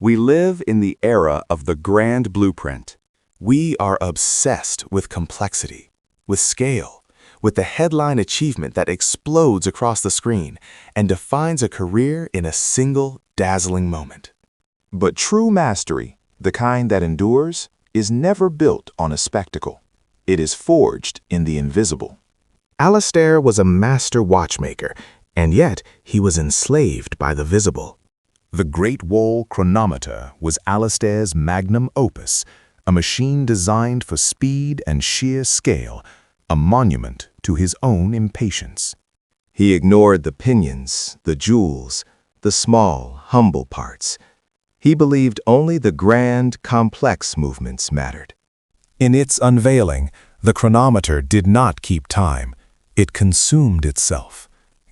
We live in the era of the grand blueprint. We are obsessed with complexity, with scale, with the headline achievement that explodes across the screen and defines a career in a single dazzling moment. But true mastery, the kind that endures, is never built on a spectacle. It is forged in the invisible. Alistair was a master watchmaker, and yet he was enslaved by the visible. The Great Wall chronometer was Alistair's magnum opus, a machine designed for speed and sheer scale, a monument to his own impatience. He ignored the pinions, the jewels, the small, humble parts. He believed only the grand, complex movements mattered. In its unveiling, the chronometer did not keep time. It consumed itself.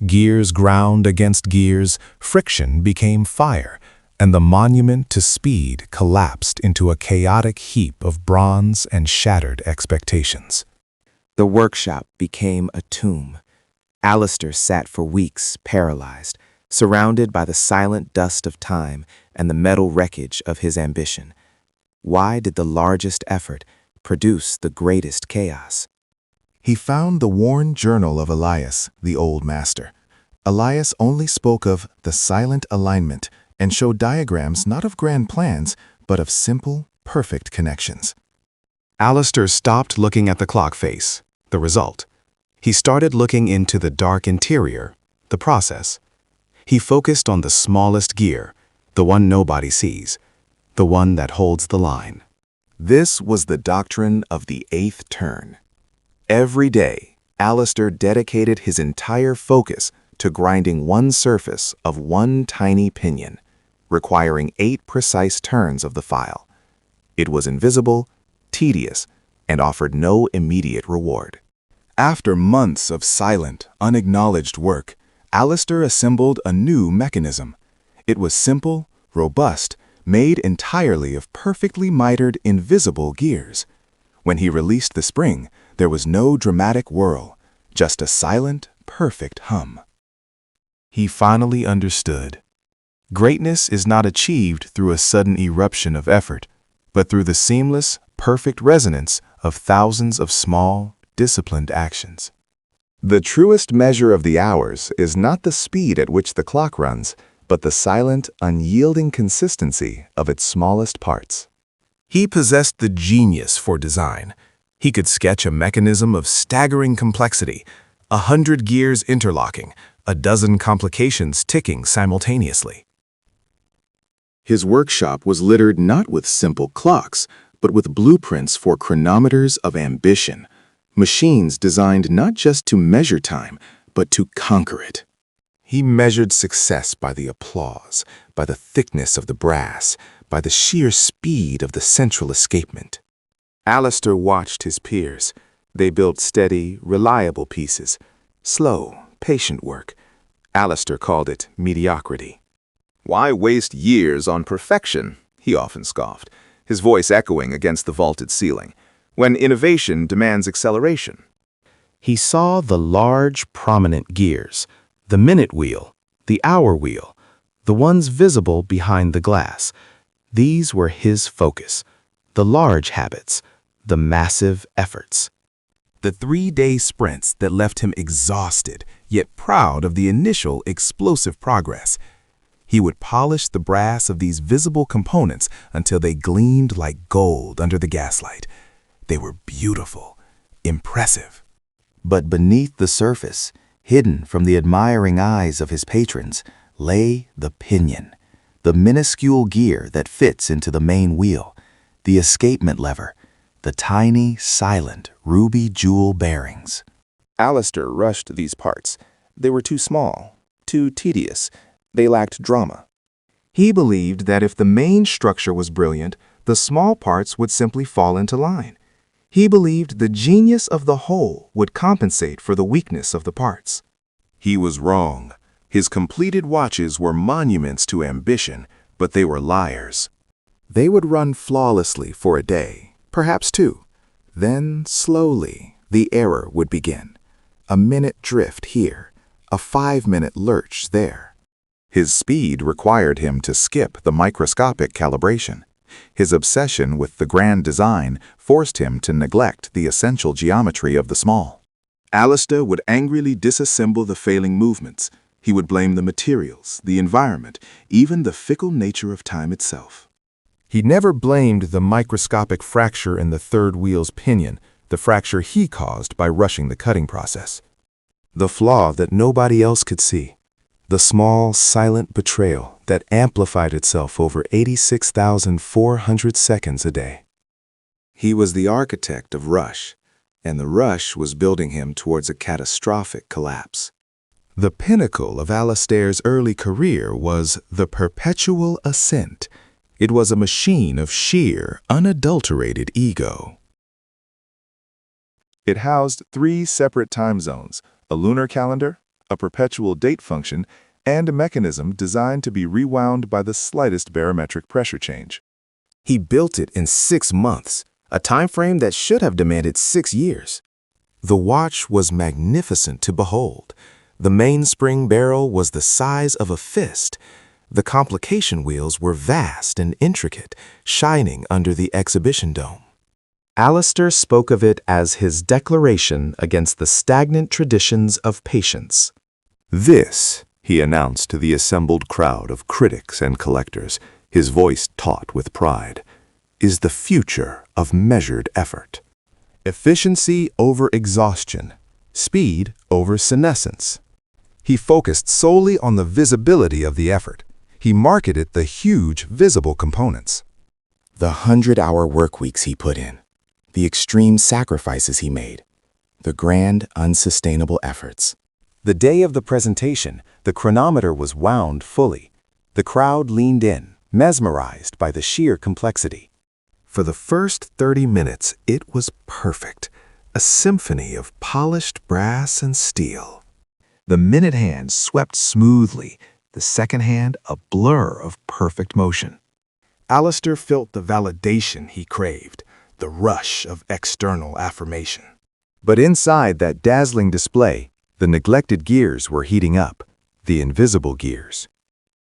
Gears ground against gears, friction became fire, and the monument to speed collapsed into a chaotic heap of bronze and shattered expectations. The workshop became a tomb. Alistair sat for weeks, paralyzed, surrounded by the silent dust of time and the metal wreckage of his ambition. Why did the largest effort produce the greatest chaos? He found the worn journal of Elias, the old master. Elias only spoke of the silent alignment and showed diagrams not of grand plans, but of simple, perfect connections. Alistair stopped looking at the clock face, the result. He started looking into the dark interior, the process. He focused on the smallest gear, the one nobody sees, the one that holds the line. This was the doctrine of the eighth turn. Every day, Alistair dedicated his entire focus to grinding one surface of one tiny pinion, requiring 8 precise turns of the file. It was invisible, tedious, and offered no immediate reward. After months of silent, unacknowledged work, Alistair assembled a new mechanism. It was simple, robust, made entirely of perfectly mitered, invisible gears. When he released the spring, there was no dramatic whirl, just a silent, perfect hum. He finally understood. Greatness is not achieved through a sudden eruption of effort, but through the seamless, perfect resonance of thousands of small, disciplined actions. The truest measure of the hours is not the speed at which the clock runs, but the silent, unyielding consistency of its smallest parts. He possessed the genius for design. He could sketch a mechanism of staggering complexity, 100 gears interlocking, a dozen complications ticking simultaneously. His workshop was littered not with simple clocks, but with blueprints for chronometers of ambition, machines designed not just to measure time, but to conquer it. He measured success by the applause, by the thickness of the brass, by the sheer speed of the central escapement. Alistair watched his peers. They built steady, reliable pieces, slow, patient work. Alistair called it mediocrity. "Why waste years on perfection?" he often scoffed, his voice echoing against the vaulted ceiling, "when innovation demands acceleration." He saw the large, prominent gears, the minute wheel, the hour wheel, the ones visible behind the glass. These were his focus, the large habits, the massive efforts. The 3-day sprints that left him exhausted, yet proud of the initial explosive progress. He would polish the brass of these visible components until they gleamed like gold under the gaslight. They were beautiful, impressive. But beneath the surface, hidden from the admiring eyes of his patrons, lay the pinion, the minuscule gear that fits into the main wheel, the escapement lever, the tiny, silent, ruby jewel bearings. Alistair rushed these parts. They were too small, too tedious. They lacked drama. He believed that if the main structure was brilliant, the small parts would simply fall into line. He believed the genius of the whole would compensate for the weakness of the parts. He was wrong. His completed watches were monuments to ambition, but they were liars. They would run flawlessly for a day, perhaps 2. Then, slowly, the error would begin. A minute drift here, a 5-minute lurch there. His speed required him to skip the microscopic calibration. His obsession with the grand design forced him to neglect the essential geometry of the small. Alistair would angrily disassemble the failing movements. He would blame the materials, the environment, even the fickle nature of time itself. He never blamed the microscopic fracture in the third wheel's pinion, the fracture he caused by rushing the cutting process. The flaw that nobody else could see. The small, silent betrayal that amplified itself over 86,400 seconds a day. He was the architect of rush, and the rush was building him towards a catastrophic collapse. The pinnacle of Alistair's early career was the perpetual ascent. It was a machine of sheer, unadulterated ego. It housed 3 separate time zones, a lunar calendar, a perpetual date function, and a mechanism designed to be rewound by the slightest barometric pressure change. He built it in 6 months, a time frame that should have demanded 6 years. The watch was magnificent to behold. The mainspring barrel was the size of a fist. The complication wheels were vast and intricate, shining under the exhibition dome. Alistair spoke of it as his declaration against the stagnant traditions of patience. "This," he announced to the assembled crowd of critics and collectors, his voice taut with pride, "is the future of measured effort." Efficiency over exhaustion, speed over senescence. He focused solely on the visibility of the effort. He marketed the huge visible components. The 100-hour work weeks he put in, the extreme sacrifices he made, the grand, unsustainable efforts. The day of the presentation, the chronometer was wound fully. The crowd leaned in, mesmerized by the sheer complexity. For the first 30 minutes, it was perfect, a symphony of polished brass and steel. The minute hand swept smoothly, the second hand a blur of perfect motion. Alistair felt the validation he craved, the rush of external affirmation. But inside that dazzling display, the neglected gears were heating up, the invisible gears.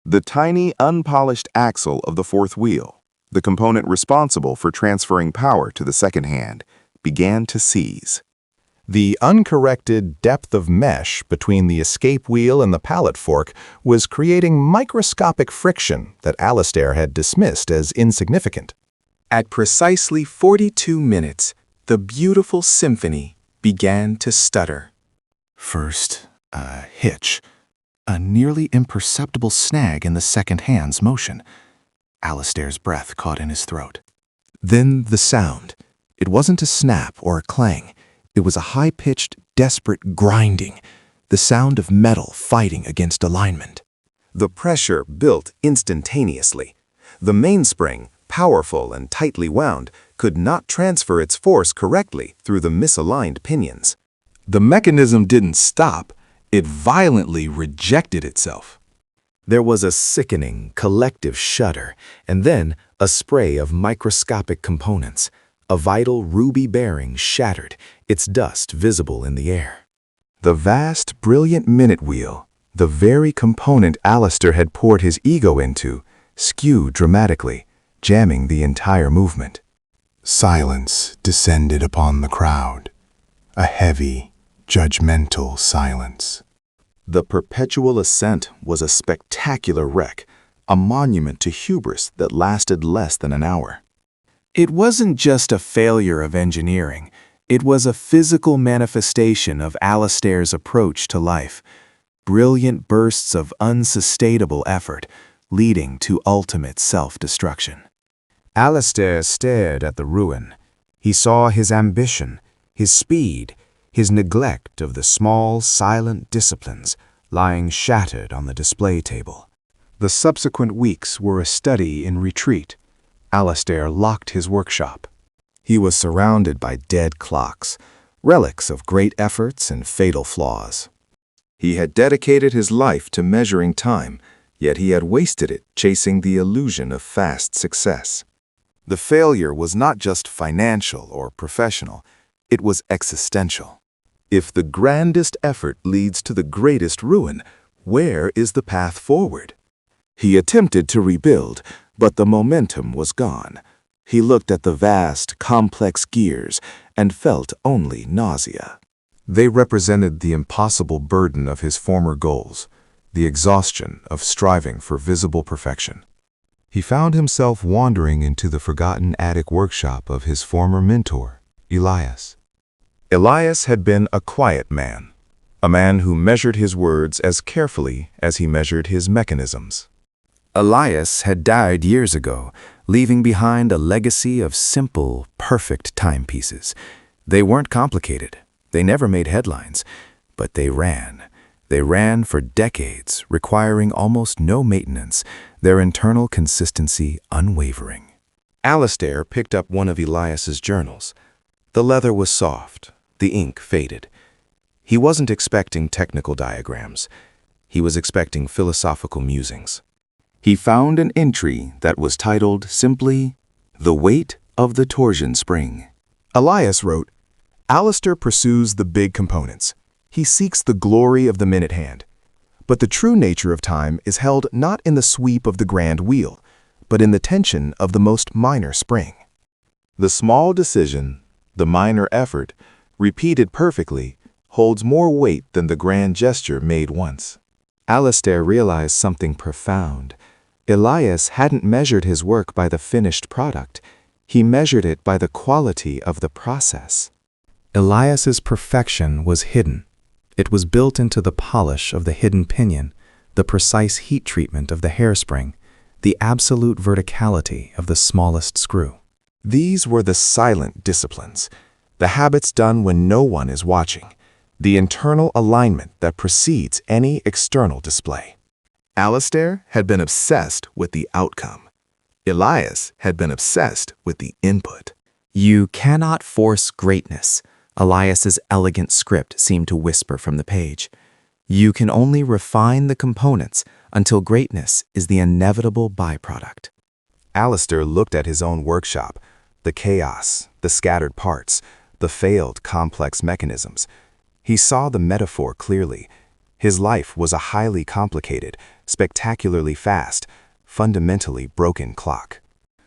The tiny, unpolished axle of the fourth wheel, the component responsible for transferring power to the second hand, began to seize. The uncorrected depth of mesh between the escape wheel and the pallet fork was creating microscopic friction that Alistair had dismissed as insignificant. At precisely 42 minutes, the beautiful symphony began to stutter. First, a hitch, a nearly imperceptible snag in the second hand's motion. Alistair's breath caught in his throat. Then the sound. It wasn't a snap or a clang. It was a high-pitched, desperate grinding, the sound of metal fighting against alignment. The pressure built instantaneously. The mainspring, powerful and tightly wound, could not transfer its force correctly through the misaligned pinions. The mechanism didn't stop. It violently rejected itself. There was a sickening, collective shudder, and then a spray of microscopic components. A vital ruby bearing shattered, its dust visible in the air. The vast, brilliant minute wheel, the very component Alistair had poured his ego into, skewed dramatically, jamming the entire movement. Silence descended upon the crowd, a heavy, judgmental silence. The perpetual ascent was a spectacular wreck, a monument to hubris that lasted less than an hour. It wasn't just a failure of engineering. It was a physical manifestation of Alistair's approach to life. Brilliant bursts of unsustainable effort, leading to ultimate self-destruction. Alistair stared at the ruin. He saw his ambition, his speed, his neglect of the small, silent disciplines lying shattered on the display table. The subsequent weeks were a study in retreat. Alistair locked his workshop. He was surrounded by dead clocks, relics of great efforts and fatal flaws. He had dedicated his life to measuring time, yet he had wasted it chasing the illusion of fast success. The failure was not just financial or professional, it was existential. If the grandest effort leads to the greatest ruin, where is the path forward? He attempted to rebuild, but the momentum was gone. He looked at the vast, complex gears and felt only nausea. They represented the impossible burden of his former goals, the exhaustion of striving for visible perfection. He found himself wandering into the forgotten attic workshop of his former mentor, Elias. Elias had been a quiet man, a man who measured his words as carefully as he measured his mechanisms. Elias had died years ago, leaving behind a legacy of simple, perfect timepieces. They weren't complicated. They never made headlines, but they ran. They ran for decades, requiring almost no maintenance, their internal consistency unwavering. Alistair picked up one of Elias's journals. The leather was soft, the ink faded. He wasn't expecting technical diagrams. He was expecting philosophical musings. He found an entry that was titled simply, "The Weight of the Torsion Spring." Elias wrote, Alistair pursues the big components. He seeks the glory of the minute hand. But the true nature of time is held not in the sweep of the grand wheel, but in the tension of the most minor spring. The small decision, the minor effort, repeated perfectly, holds more weight than the grand gesture made once. Alistair realized something profound. Elias hadn't measured his work by the finished product. He measured it by the quality of the process. Elias's perfection was hidden. It was built into the polish of the hidden pinion, the precise heat treatment of the hairspring, the absolute verticality of the smallest screw. These were the silent disciplines, the habits done when no one is watching, the internal alignment that precedes any external display. Alistair had been obsessed with the outcome. Elias had been obsessed with the input. You cannot force greatness, Elias's elegant script seemed to whisper from the page. You can only refine the components until greatness is the inevitable byproduct. Alistair looked at his own workshop, the chaos, the scattered parts, the failed complex mechanisms. He saw the metaphor clearly. His life was a highly complicated, spectacularly fast, fundamentally broken clock.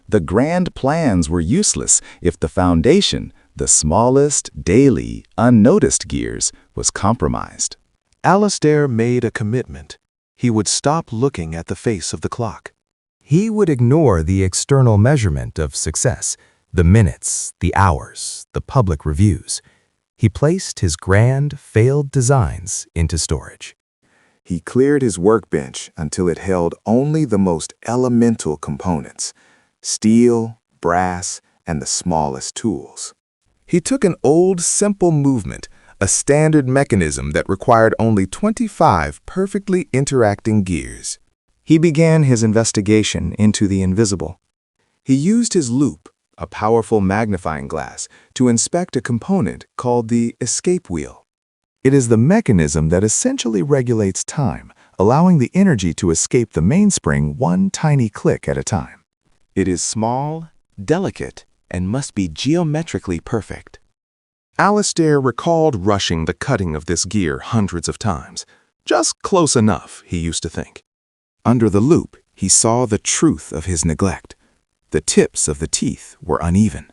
The grand plans were useless if the foundation, the smallest, daily, unnoticed gears, was compromised. Alistair made a commitment. He would stop looking at the face of the clock. He would ignore the external measurement of success, the minutes, the hours, the public reviews. He placed his grand, failed designs into storage. He cleared his workbench until it held only the most elemental components: steel, brass, and the smallest tools. He took an old, simple movement, a standard mechanism that required only 25 perfectly interacting gears. He began his investigation into the invisible. He used his loupe, a powerful magnifying glass, to inspect a component called the escape wheel. It is the mechanism that essentially regulates time, allowing the energy to escape the mainspring one tiny click at a time. It is small, delicate, and must be geometrically perfect. Alistair recalled rushing the cutting of this gear hundreds of times. Just close enough, he used to think. Under the loupe, he saw the truth of his neglect. The tips of the teeth were uneven.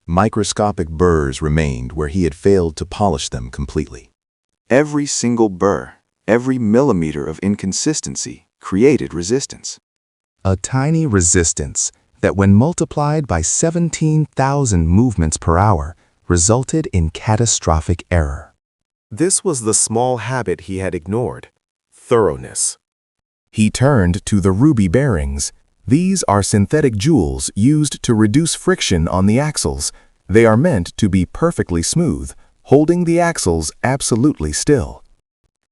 Microscopic burrs remained where he had failed to polish them completely. Every single burr, every millimeter of inconsistency created resistance. A tiny resistance that, when multiplied by 17,000 movements per hour, resulted in catastrophic error. This was the small habit he had ignored: thoroughness. He turned to the ruby bearings. These are synthetic jewels used to reduce friction on the axles. They are meant to be perfectly smooth, holding the axles absolutely still.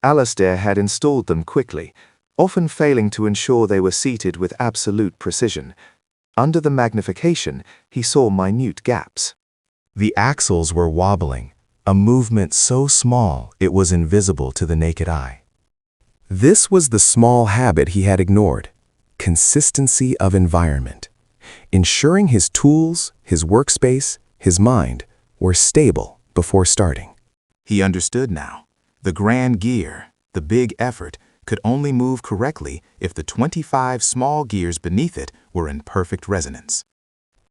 Alistair had installed them quickly, often failing to ensure they were seated with absolute precision. Under the magnification, he saw minute gaps. The axles were wobbling, a movement so small it was invisible to the naked eye. This was the small habit he had ignored: consistency of environment, ensuring his tools, his workspace, his mind were stable before starting. He understood now. The grand gear, the big effort, could only move correctly if the 25 small gears beneath it were in perfect resonance.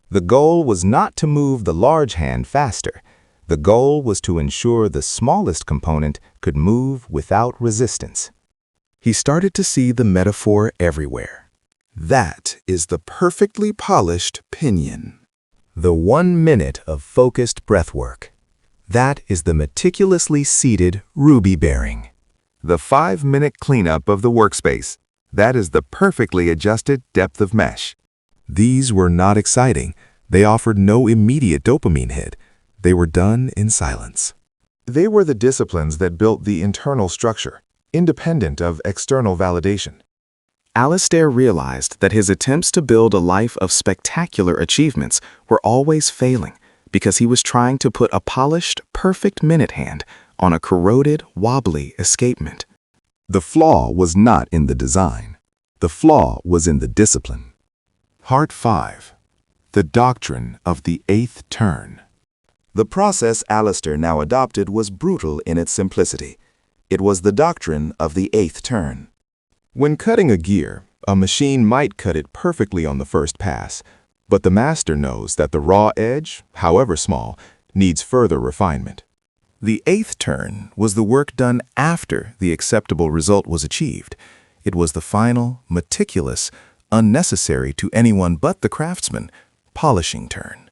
The goal was not to move the large hand faster. The goal was to ensure the smallest component could move without resistance. He started to see the metaphor everywhere. That is the perfectly polished pinion. The 1 minute of focused breathwork. That is the meticulously seated ruby bearing. The 5-minute cleanup of the workspace. That is the perfectly adjusted depth of mesh. These were not exciting. They offered no immediate dopamine hit. They were done in silence. They were the disciplines that built the internal structure, independent of external validation. Alistair realized that his attempts to build a life of spectacular achievements were always failing because he was trying to put a polished, perfect minute hand on a corroded, wobbly escapement. The flaw was not in the design. The flaw was in the discipline. Part 5. The Doctrine of the Eighth Turn. The process Alistair now adopted was brutal in its simplicity. It was the doctrine of the eighth turn. When cutting a gear, a machine might cut it perfectly on the first pass, but the master knows that the raw edge, however small, needs further refinement. The eighth turn was the work done after the acceptable result was achieved. It was the final, meticulous, unnecessary to anyone but the craftsman, polishing turn.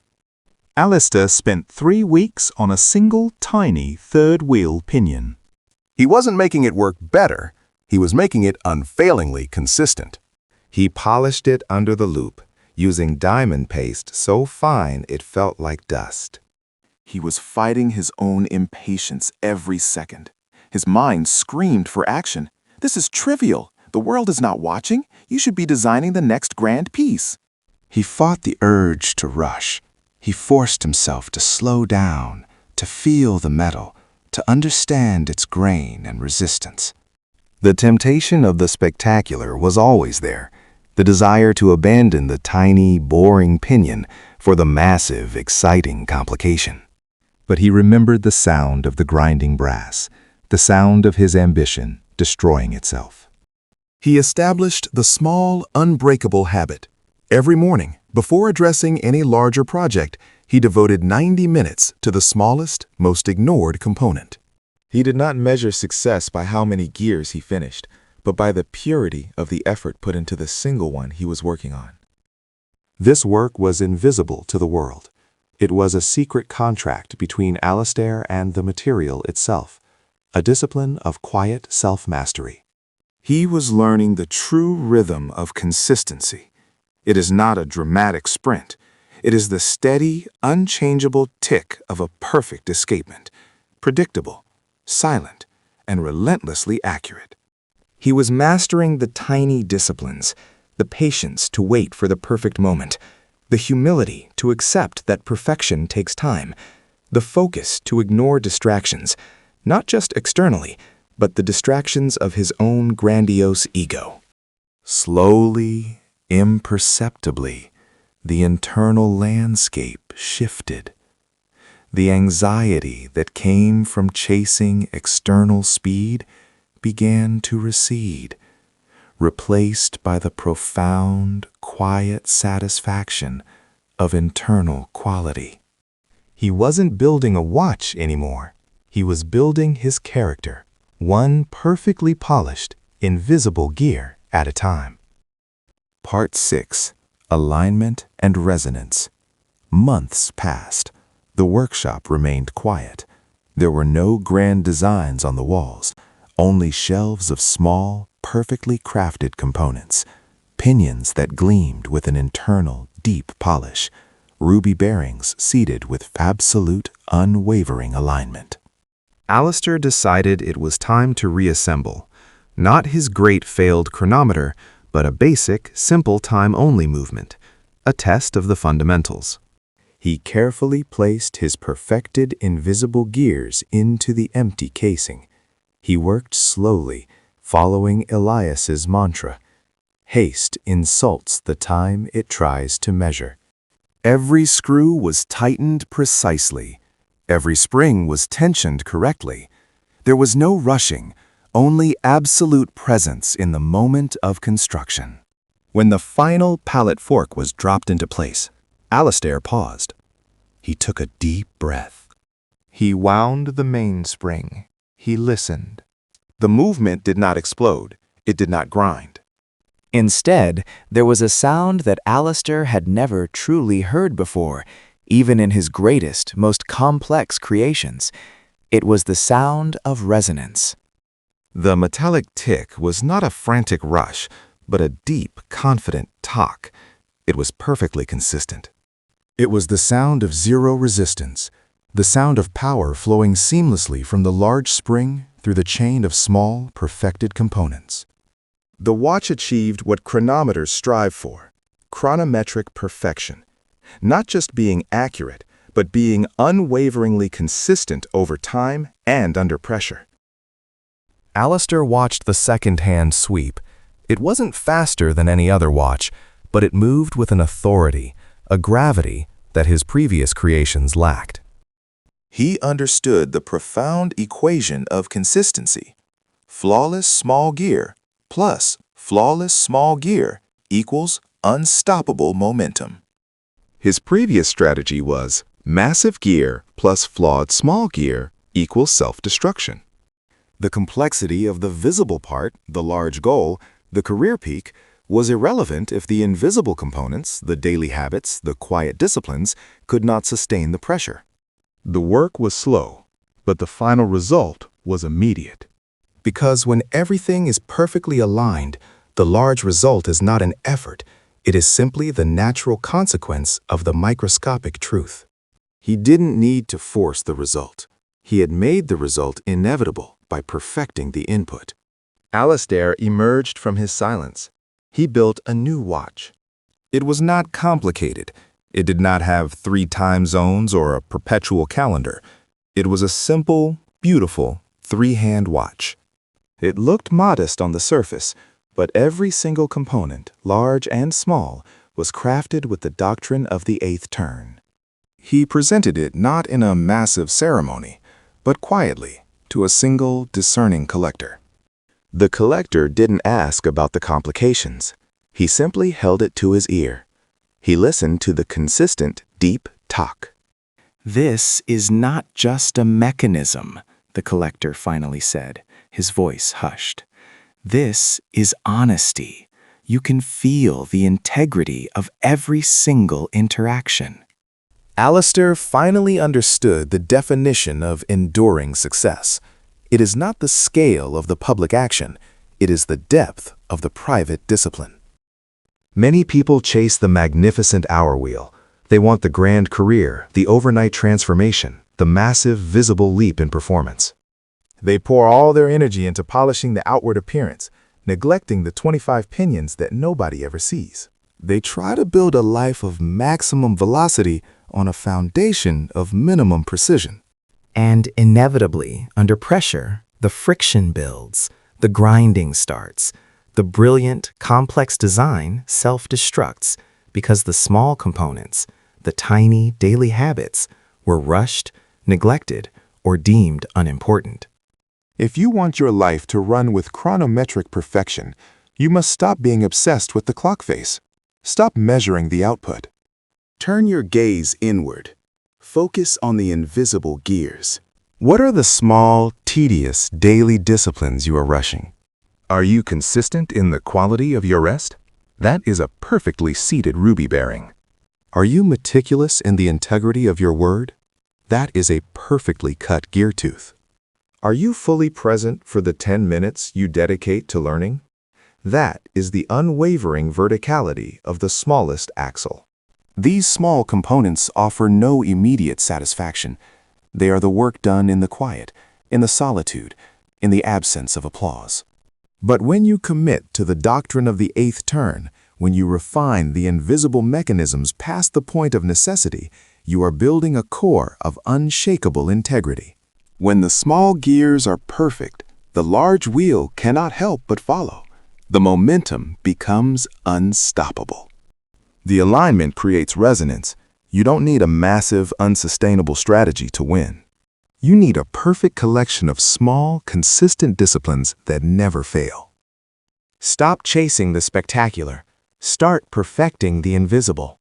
Alistair spent 3 weeks on a single tiny third-wheel pinion. He wasn't making it work better. He was making it unfailingly consistent. He polished it under the loupe, using diamond paste so fine it felt like dust. He was fighting his own impatience every second. His mind screamed for action. This is trivial. The world is not watching. You should be designing the next grand piece. He fought the urge to rush. He forced himself to slow down, to feel the metal, to understand its grain and resistance. The temptation of the spectacular was always there, the desire to abandon the tiny, boring pinion for the massive, exciting complication. But he remembered the sound of the grinding brass, the sound of his ambition destroying itself. He established the small, unbreakable habit. Every morning, before addressing any larger project, he devoted 90 minutes to the smallest, most ignored component. He did not measure success by how many gears he finished, but by the purity of the effort put into the single one he was working on. This work was invisible to the world. It was a secret contract between Alistair and the material itself, a discipline of quiet self-mastery. He was learning the true rhythm of consistency. It is not a dramatic sprint. It is the steady, unchangeable tick of a perfect escapement, predictable, silent, and relentlessly accurate. He was mastering the tiny disciplines, the patience to wait for the perfect moment, the humility to accept that perfection takes time, the focus to ignore distractions, not just externally, but the distractions of his own grandiose ego. Slowly, imperceptibly, the internal landscape shifted. The anxiety that came from chasing external speed began to recede, replaced by the profound, quiet satisfaction of internal quality. He wasn't building a watch anymore. He was building his character, one perfectly polished, invisible gear at a time. Part 6. Alignment and Resonance. Months passed. The workshop remained quiet. There were no grand designs on the walls, only shelves of small, perfectly crafted components, pinions that gleamed with an internal, deep polish, ruby bearings seated with absolute, unwavering alignment. Alistair decided it was time to reassemble, not his great failed chronometer, but a basic, simple time-only movement, a test of the fundamentals. He carefully placed his perfected invisible gears into the empty casing. He worked slowly, following Elias's mantra. Haste insults the time it tries to measure. Every screw was tightened precisely. Every spring was tensioned correctly. There was no rushing, only absolute presence in the moment of construction. When the final pallet fork was dropped into place, Alistair paused. He took a deep breath. He wound the mainspring. He listened. The movement did not explode. It did not grind. Instead, there was a sound that Alistair had never truly heard before, even in his greatest, most complex creations. It was the sound of resonance. The metallic tick was not a frantic rush, but a deep, confident talk. It was perfectly consistent. It was the sound of zero resistance, the sound of power flowing seamlessly from the large spring through the chain of small, perfected components. The watch achieved what chronometers strive for: chronometric perfection. Not just being accurate, but being unwaveringly consistent over time and under pressure. Alistair watched the second-hand sweep. It wasn't faster than any other watch, but it moved with an authority, a gravity that his previous creations lacked. He understood the profound equation of consistency. Flawless small gear plus flawless small gear equals unstoppable momentum. His previous strategy was massive gear plus flawed small gear equals self-destruction. The complexity of the visible part, the large goal, the career peak, was irrelevant if the invisible components, the daily habits, the quiet disciplines, could not sustain the pressure. The work was slow, but the final result was immediate. Because when everything is perfectly aligned, the large result is not an effort. It is simply the natural consequence of the microscopic truth. He didn't need to force the result. He had made the result inevitable by perfecting the input. Alistair emerged from his silence. He built a new watch. It was not complicated. It did not have 3 time zones or a perpetual calendar. It was a simple, beautiful, 3-hand watch. It looked modest on the surface, but every single component, large and small, was crafted with the doctrine of the 8th turn. He presented it not in a massive ceremony, but quietly, to a single, discerning collector. The collector didn't ask about the complications. He simply held it to his ear. He listened to the consistent, deep talk. "This is not just a mechanism," the collector finally said, his voice hushed. "This is honesty. You can feel the integrity of every single interaction." Alistair finally understood the definition of enduring success. It is not the scale of the public action, it is the depth of the private discipline. Many people chase the magnificent hour wheel. They want the grand career, the overnight transformation, the massive, visible leap in performance. They pour all their energy into polishing the outward appearance, neglecting the 25 pinions that nobody ever sees. They try to build a life of maximum velocity on a foundation of minimum precision. And inevitably, under pressure, the friction builds, the grinding starts, the brilliant, complex design self-destructs because the small components, the tiny daily habits, were rushed, neglected, or deemed unimportant. If you want your life to run with chronometric perfection, you must stop being obsessed with the clock face. Stop measuring the output. Turn your gaze inward. Focus on the invisible gears. What are the small, tedious, daily disciplines you are rushing? Are you consistent in the quality of your rest? That is a perfectly seated ruby bearing. Are you meticulous in the integrity of your word? That is a perfectly cut gear tooth. Are you fully present for the 10 minutes you dedicate to learning? That is the unwavering verticality of the smallest axle. These small components offer no immediate satisfaction. They are the work done in the quiet, in the solitude, in the absence of applause. But when you commit to the doctrine of the 8th turn, when you refine the invisible mechanisms past the point of necessity, you are building a core of unshakable integrity. When the small gears are perfect, the large wheel cannot help but follow. The momentum becomes unstoppable. The alignment creates resonance. You don't need a massive, unsustainable strategy to win. You need a perfect collection of small, consistent disciplines that never fail. Stop chasing the spectacular. Start perfecting the invisible.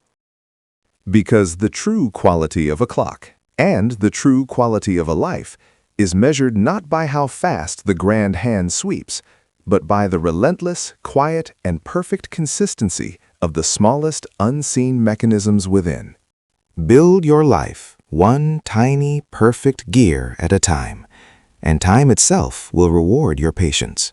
Because the true quality of a clock and the true quality of a life is measured not by how fast the grand hand sweeps, but by the relentless, quiet, and perfect consistency of the smallest unseen mechanisms within. Build your life one tiny, perfect gear at a time, and time itself will reward your patience.